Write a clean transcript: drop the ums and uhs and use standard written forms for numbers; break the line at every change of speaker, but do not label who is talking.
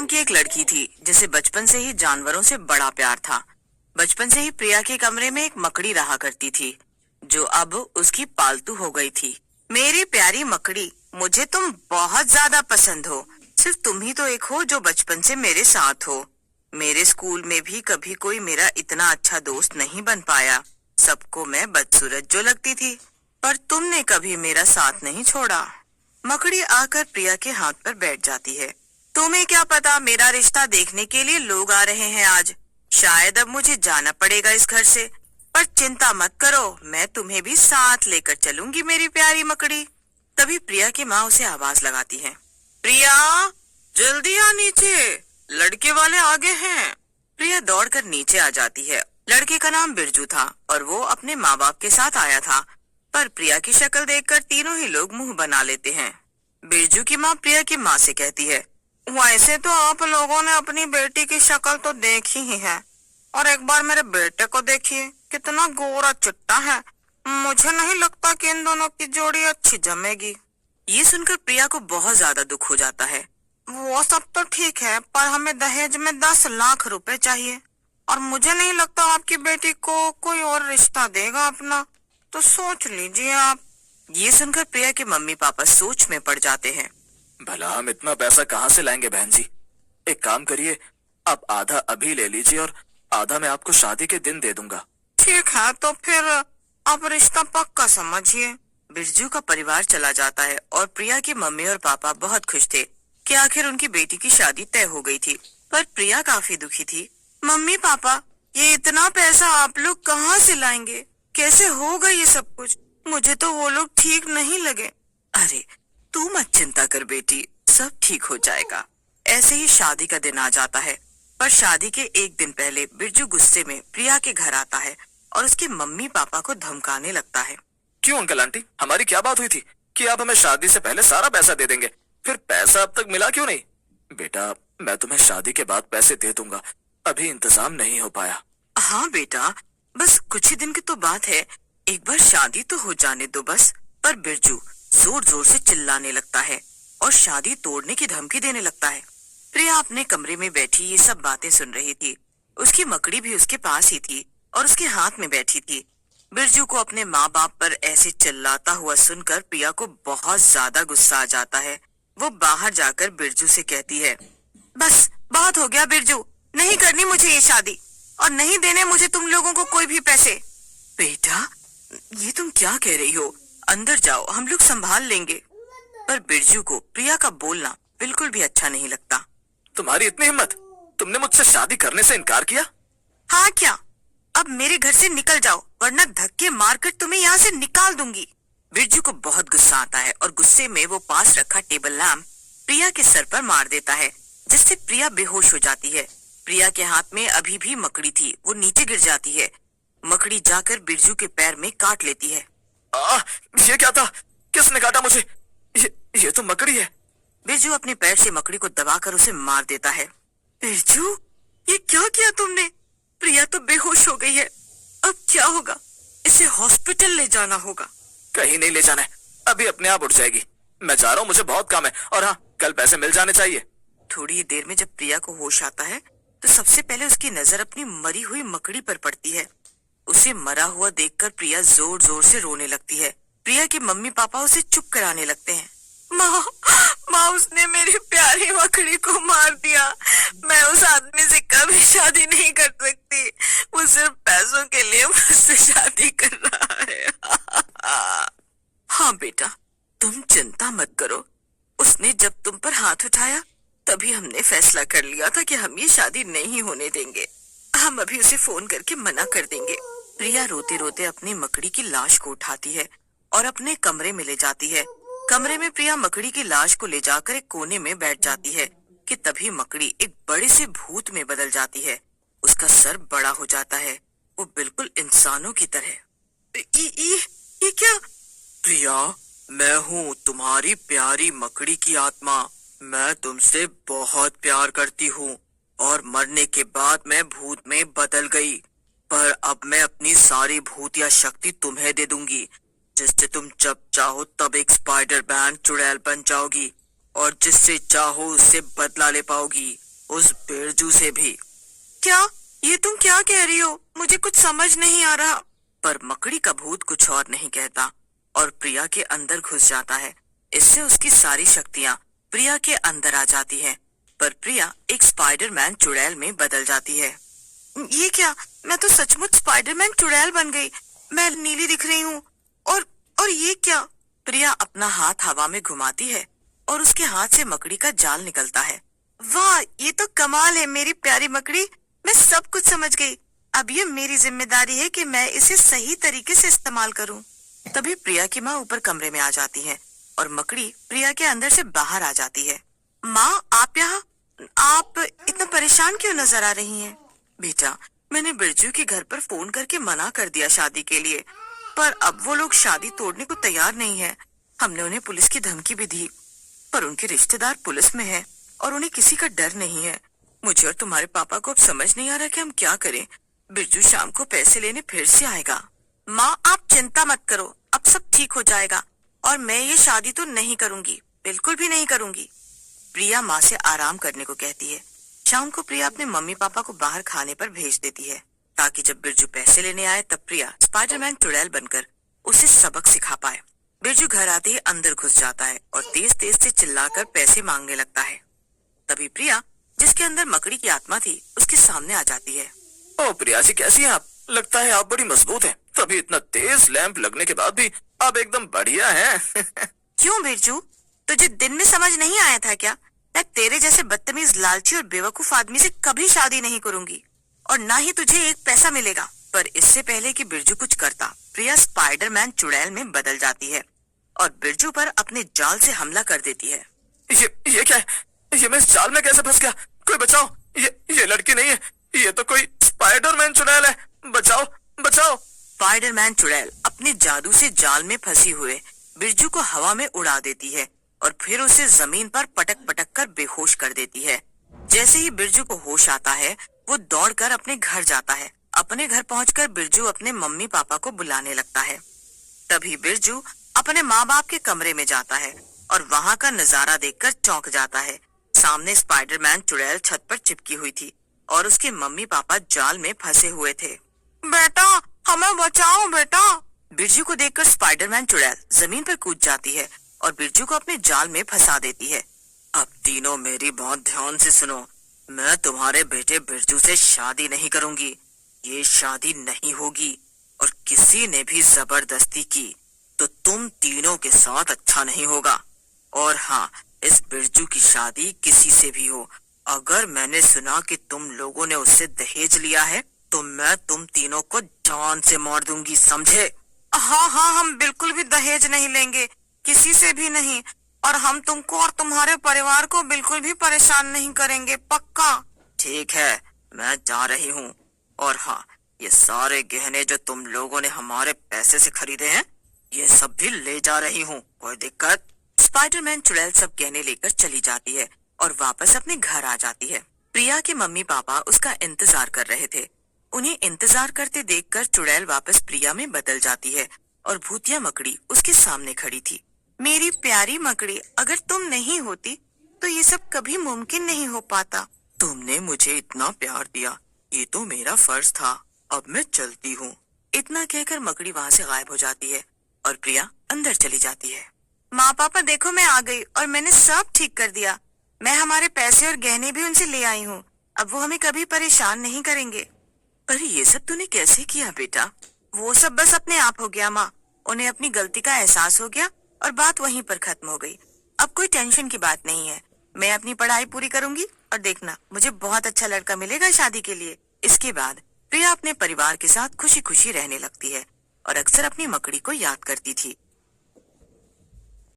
नाम की एक लड़की थी जिसे बचपन से ही जानवरों से बड़ा प्यार था। बचपन से ही प्रिया के कमरे में एक मकड़ी रहा करती थी जो अब उसकी पालतू हो गई थी। मेरी प्यारी मकड़ी, मुझे तुम बहुत ज्यादा पसंद हो। सिर्फ तुम ही तो एक हो जो बचपन से मेरे साथ हो। मेरे स्कूल में भी कभी कोई मेरा इतना अच्छा दोस्त नहीं बन पाया। सबको मैं बदसूरत जो लगती थी, पर तुमने कभी मेरा साथ नहीं छोड़ा। मकड़ी आकर प्रिया के हाथ पर बैठ जाती है। तुम्हें क्या पता, मेरा रिश्ता देखने के लिए लोग आ रहे हैं आज। शायद अब मुझे जाना पड़ेगा इस घर से, पर चिंता मत करो, मैं तुम्हें भी साथ लेकर चलूंगी मेरी प्यारी मकड़ी। तभी प्रिया की माँ उसे आवाज लगाती है, प्रिया जल्दी आ नीचे, लड़के वाले आगे हैं। प्रिया दौड़कर नीचे आ जाती है। लड़के का नाम बिरजू था और वो अपने माँ बाप के साथ आया था, पर प्रिया की शक्ल देखकर तीनों ही लोग मुंह बना लेते हैं। बिरजू की माँ प्रिया की माँ से कहती है, वैसे तो आप लोगों ने अपनी बेटी की शक्ल तो देखी ही है, और एक बार मेरे बेटे को देखिए, कितना गोरा चिट्टा है। मुझे नहीं लगता कि इन दोनों की जोड़ी अच्छी जमेगी। ये सुनकर प्रिया को बहुत ज्यादा दुख हो जाता है। वो सब तो ठीक है, पर हमें दहेज में 10 लाख रुपए चाहिए, और मुझे नहीं लगता आपकी बेटी को कोई और रिश्ता देगा अपना, तो सोच लीजिए आप। ये सुनकर प्रिया के मम्मी पापा सोच में पड़ जाते हैं।
भला हम इतना पैसा कहाँ से लाएंगे बहन जी? एक काम करिए, आप आधा अभी ले लीजिए और आधा मैं आपको शादी के दिन दे दूंगा।
ठीक है, तो फिर आप रिश्ता पक्का समझिए। बिरजू का परिवार चला जाता है और प्रिया की मम्मी और पापा बहुत खुश थे कि आखिर उनकी बेटी की शादी तय हो गई थी। पर प्रिया काफी दुखी थी। मम्मी पापा, ये इतना पैसा आप लोग कहाँ से लाएंगे? कैसे होगा ये सब कुछ? मुझे तो वो लोग ठीक नहीं लगे। अरे तू मत चिंता कर बेटी, सब ठीक हो जाएगा। ऐसे ही शादी का दिन आ जाता है, पर शादी के एक दिन पहले बिरजू गुस्से में प्रिया के घर आता है और उसके मम्मी पापा को धमकाने लगता है।
क्यों अंकल आंटी, हमारी क्या बात हुई थी कि आप हमें शादी से पहले सारा पैसा दे देंगे, फिर पैसा अब तक मिला क्यों नहीं? बेटा, मैं तुम्हें शादी के बाद पैसे दे दूंगा, अभी इंतजाम नहीं हो पाया।
हाँ बेटा, बस कुछ ही दिन की तो बात है, एक बार शादी तो हो जाने दो बस। पर बिरजू जोर जोर से चिल्लाने लगता है और शादी तोड़ने की धमकी देने लगता है। प्रिया अपने कमरे में बैठी ये सब बातें सुन रही थी। उसकी मकड़ी भी उसके पास ही थी और उसके हाथ में बैठी थी। बिरजू को अपने माँ बाप पर ऐसे चिल्लाता हुआ सुनकर प्रिया को बहुत ज्यादा गुस्सा आ जाता है। वो बाहर जाकर बिरजू से कहती है, बस बहुत हो गया बिरजू, नहीं करनी मुझे ये शादी, और नहीं देने मुझे तुम लोगों को कोई भी पैसे। बेटा, ये तुम क्या कह रही हो? अंदर जाओ, हम लोग संभाल लेंगे। पर बिरजू को प्रिया का बोलना बिल्कुल भी अच्छा नहीं लगता।
तुम्हारी इतनी हिम्मत, तुमने मुझसे शादी करने से इनकार किया?
हाँ क्या? अब मेरे घर से निकल जाओ, वरना धक्के मारकर तुम्हें यहाँ से निकाल दूंगी। बिरजू को बहुत गुस्सा आता है और गुस्से में वो पास रखा टेबल लैंप प्रिया के सर पर मार देता है, जिससे प्रिया बेहोश हो जाती है। प्रिया के हाथ में अभी भी मकड़ी थी, वो नीचे गिर जाती है। मकड़ी जाकर बिरजू के पैर में काट लेती है।
ये क्या था? किसने काटा मुझे? ये तो मकड़ी है।
बिरजू अपने पैर से मकड़ी को दबाकर उसे मार देता है। बिरजू, ये क्या किया तुमने? प्रिया तो बेहोश हो गई है, अब क्या होगा? इसे हॉस्पिटल ले जाना होगा।
कहीं नहीं ले जाना है, अभी अपने आप उठ जाएगी। मैं जा रहा हूँ, मुझे बहुत काम है, और हाँ, कल पैसे मिल जाने चाहिए।
थोड़ी देर में जब प्रिया को होश आता है तो सबसे पहले उसकी नजर अपनी मरी हुई मकड़ी पर पड़ती है। उसे मरा हुआ देखकर प्रिया जोर जोर से रोने लगती है। प्रिया के मम्मी पापा उसे चुप कराने लगते हैं। माँ, उसने मेरी प्यारी मकड़ी को मार दिया। मैं उस आदमी से कभी शादी नहीं कर सकती, वो सिर्फ पैसों के लिए मुझसे शादी कर रहा है। हाँ बेटा, तुम चिंता मत करो। उसने जब तुम पर हाथ उठाया तभी हमने फैसला कर लिया था कि हम ये शादी नहीं होने देंगे। हम अभी उसे फोन करके मना कर देंगे। प्रिया रोते रोते अपनी मकड़ी की लाश को उठाती है और अपने कमरे में ले जाती है। कमरे में प्रिया मकड़ी की लाश को ले जाकर एक कोने में बैठ जाती है कि तभी मकड़ी एक बड़े से भूत में बदल जाती है। उसका सर बड़ा हो जाता है, वो बिल्कुल इंसानों की तरह। ये क्या?
प्रिया, मैं हूँ तुम्हारी प्यारी मकड़ी की आत्मा। मैं तुमसे बहुत प्यार करती हूँ और मरने के बाद मैं भूत में बदल गई, पर अब मैं अपनी सारी भूतिया शक्ति तुम्हें दे दूंगी, जिससे तुम जब चाहो तब एक स्पाइडर मैन चुड़ैल बन जाओगी और जिससे चाहो उससे बदला ले पाओगी। उस बिरजू से भी।
क्या? ये तुम क्या कह रही हो? मुझे कुछ समझ नहीं आ रहा। पर मकड़ी का भूत कुछ और नहीं कहता और प्रिया के अंदर घुस जाता है। इससे उसकी सारी शक्तियाँ प्रिया के अंदर आ जाती हैं। पर प्रिया एक स्पाइडरमैन चुड़ैल में बदल जाती है। ये क्या? मैं तो सचमुच स्पाइडरमैन चुड़ैल बन गई। मैं नीली दिख रही हूँ। और ये क्या? प्रिया अपना हाथ हवा में घुमाती है और उसके हाथ से मकड़ी का जाल निकलता है। वाह, ये तो कमाल है मेरी प्यारी मकड़ी। मैं सब कुछ समझ गई। अब ये मेरी जिम्मेदारी है कि मैं इसे सही तरीके से इस्तेमाल करूं। तभी प्रिया की माँ ऊपर कमरे में आ जाती है और मकड़ी प्रिया के अंदर से बाहर आ जाती है। माँ, आप यहाँ? आप इतना परेशान क्यों नजर आ रही हैं? बेटा, मैंने बिरजू के घर पर फोन करके मना कर दिया शादी के लिए, पर अब वो लोग शादी तोड़ने को तैयार नहीं है। हमने उन्हें पुलिस की धमकी भी दी, पर उनके रिश्तेदार पुलिस में हैं और उन्हें किसी का डर नहीं है। मुझे और तुम्हारे पापा को अब समझ नहीं आ रहा कि हम क्या करें। बिरजू शाम को पैसे लेने फिर से आएगा। माँ, आप चिंता मत करो, अब सब ठीक हो जाएगा और मैं ये शादी तो नहीं करूंगी, बिल्कुल भी नहीं करूंगी। प्रिया माँ से आराम करने को कहती है। शाम को प्रिया अपने मम्मी पापा को बाहर खाने पर भेज देती है ताकि जब बिरजू पैसे लेने आए तब प्रिया स्पाइडरमैन चुड़ैल बनकर उसे सबक सिखा पाए। बिरजू घर आते ही अंदर घुस जाता है और तेज तेज से चिल्लाकर पैसे मांगने लगता है। तभी प्रिया, जिसके अंदर मकड़ी की आत्मा थी, उसके सामने आ जाती है।
ओ प्रिया जी, कैसी हैं आप? लगता है आप बड़ी मजबूत हैं। तभी इतना तेज लैंप लगने के बाद भी आप एकदम बढ़िया हैं।
क्यों बिरजू, तुझे दिन में समझ नहीं आया था क्या? मैं तेरे जैसे बदतमीज, लालची और बेवकूफ आदमी से कभी शादी नहीं करूंगी और ना ही तुझे एक पैसा मिलेगा। पर इससे पहले कि बिरजू कुछ करता, प्रिया स्पाइडरमैन चुड़ैल में बदल जाती है और बिरजू पर अपने जाल से हमला कर देती है।
ये क्या है? ये मैं इस जाल में कैसे फंस गया? कोई बचाओ! ये लड़की नहीं है, ये तो कोई स्पाइडरमैन चुड़ैल है। बचाओ, बचाओ!
स्पाइडरमैन चुड़ैल अपने जादू से जाल में फंसी हुए बिरजू को हवा में उड़ा देती है और फिर उसे जमीन पर पटक पटक कर बेहोश कर देती है। जैसे ही बिरजू को होश आता है, वो दौड़कर अपने घर जाता है। अपने घर पहुंचकर बिरजू अपने मम्मी पापा को बुलाने लगता है। तभी बिरजू अपने माँ बाप के कमरे में जाता है और वहाँ का नजारा देखकर चौंक जाता है। सामने स्पाइडरमैन चुड़ैल छत पर चिपकी हुई थी और उसके मम्मी पापा जाल में फंसे हुए थे। बेटा, हमें बचाओ बेटा! बिरजू को देखकर स्पाइडरमैन चुड़ैल जमीन पर कूद जाती है और बिरजू को अपने जाल में फंसा देती है।
अब तीनों मेरी बहुत ध्यान से सुनो। मैं तुम्हारे बेटे बिरजू से शादी नहीं करूंगी। ये शादी नहीं होगी और किसी ने भी जबरदस्ती की तो तुम तीनों के साथ अच्छा नहीं होगा। और हाँ, इस बिरजू की शादी किसी से भी हो, अगर मैंने सुना कि तुम लोगों ने उससे दहेज लिया है तो मैं तुम तीनों को जान से मार दूंगी, समझे?
हाँ हाँ, हम बिल्कुल भी दहेज नहीं लेंगे, किसी से भी नहीं, और हम तुमको और तुम्हारे परिवार को बिल्कुल भी परेशान नहीं करेंगे, पक्का।
ठीक है, मैं जा रही हूँ। और हाँ, ये सारे गहने जो तुम लोगों ने हमारे पैसे से खरीदे हैं, ये सब भी ले जा रही हूँ। कोई दिक्कत?
स्पाइडरमैन चुड़ैल सब गहने लेकर चली जाती है और वापस अपने घर आ जाती है। प्रिया के मम्मी पापा उसका इंतजार कर रहे थे। उन्हें इंतजार करते देखकर चुड़ैल वापस प्रिया में बदल जाती है और भूतिया मकड़ी उसके सामने खड़ी थी। मेरी प्यारी मकड़ी, अगर तुम नहीं होती तो ये सब कभी मुमकिन नहीं हो पाता।
तुमने मुझे इतना प्यार दिया, ये तो मेरा फर्ज था। अब मैं चलती हूँ।
इतना कहकर मकड़ी वहाँ से गायब हो जाती है और प्रिया अंदर चली जाती है। माँ पापा देखो, मैं आ गई और मैंने सब ठीक कर दिया। मैं हमारे पैसे और गहने भी उनसे ले आई हूँ। अब वो हमें कभी परेशान नहीं करेंगे।
पर ये सब तूने कैसे किया बेटा?
वो सब बस अपने आप हो गया माँ। उन्हें अपनी गलती का एहसास हो गया और बात वहीं पर खत्म हो गई। अब कोई टेंशन की बात नहीं है। मैं अपनी पढ़ाई पूरी करूंगी और देखना, मुझे बहुत अच्छा लड़का मिलेगा शादी के लिए। इसके बाद प्रिया अपने परिवार के साथ खुशी खुशी रहने लगती है और अक्सर अपनी मकड़ी को याद करती थी।